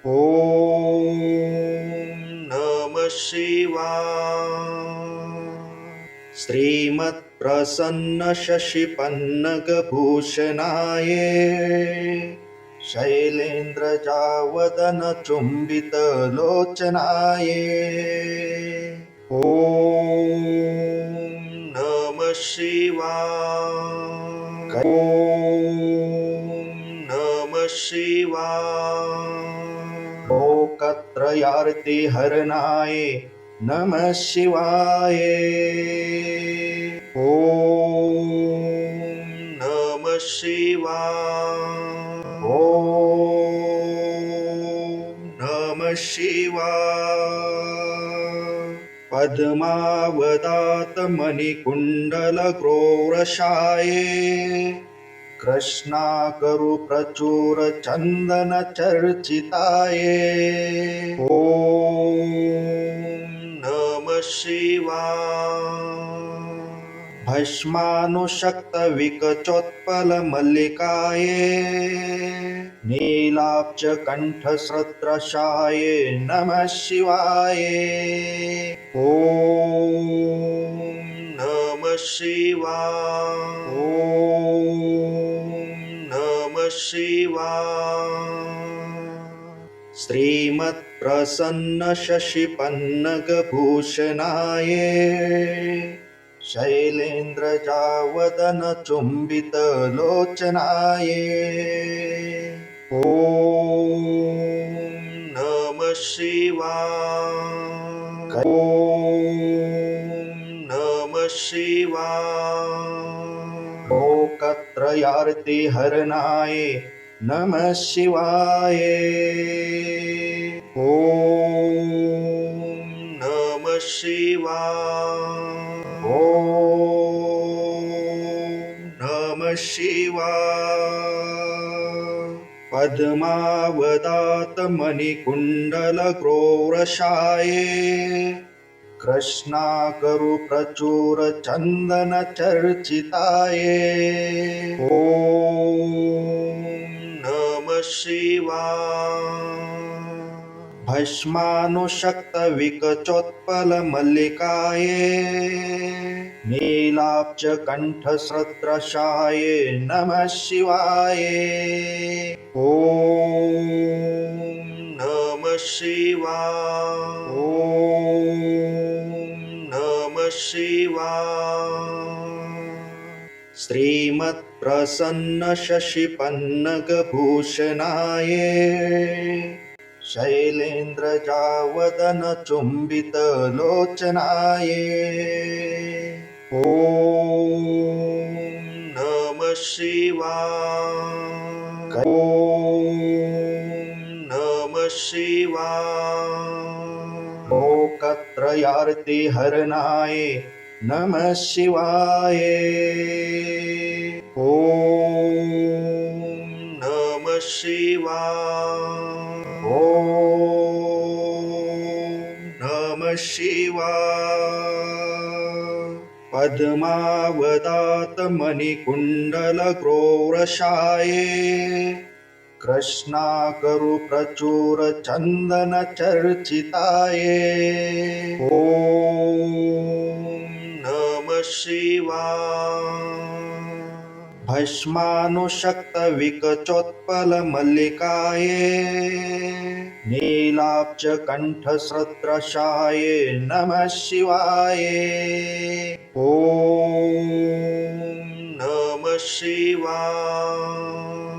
ॐ नमः शिवाय। श्रीमत्प्रसन्नशशिपन्नगभूषणाय शैलेन्द्रजावदनचुम्बितलोचनाय ॐ नमः शिवाय। ॐ नमः शिवाय। लोकत्रयार्तिहरणाय नमः शिवाय। ॐ नमः शिवाय। ॐ नमः शिवाय। पद्मावदातमणिकुण्डलक्रोरशाय कृष्णाकरुप्रचुरचन्दनचर्चिताय ॐ नमः शिवाय। भस्मानुशक्तविकचोत्पलमल्लिकाय नीलाब्जकण्ठस्रद्रशाय नमः शिवाय। ॐ नमः शिवाय। ॐ नमः शिवाय। श्रीमत्प्रसन्नशशिपन्नगभूषणाय शैलेन्द्रजावदनचुम्बितलोचनाय ॐ नमः शिवाय। ॐ नमः शिवाय। लोकत्रयार्तिहरणाय नमः शिवाय। ॐ नमः शिवाय। ॐ नमः शिवाय। पद्मावदातमणिकुण्डलक्रोरशाय कृष्णाकरुप्रचुरचन्दनचर्चिताय ॐ नमः शिवाय। भस्मानुशक्तविकचोत्पलमल्लिकाय नीलाब्जकण्ठस्रद्रशाय नमः शिवाय। ॐ नमः शिवाय। ॐ नमः शिवाय। श्रीमत्प्रसन्नशशिपन्नगभूषणाय शैलेन्द्रजावदनचुम्बितलोचनाय ॐ नमः शिवाय। ॐ नमः शिवाय। लोकत्रयार्तिहरणाय नमः शिवाय। ॐ नमः शिवाय। ॐ नमः शिवाय। पद्मावदातमणिकुण्डलक्रोरशाय कृष्णाकरुप्रचुरचन्दनचर्चिताय ॐ नमः शिवाय। भस्मानुशक्तविकचोत्पलमल्लिकाय नीलाब्जकण्ठस्रद्रशाय नमः शिवाय। ॐ नमः शिवाय।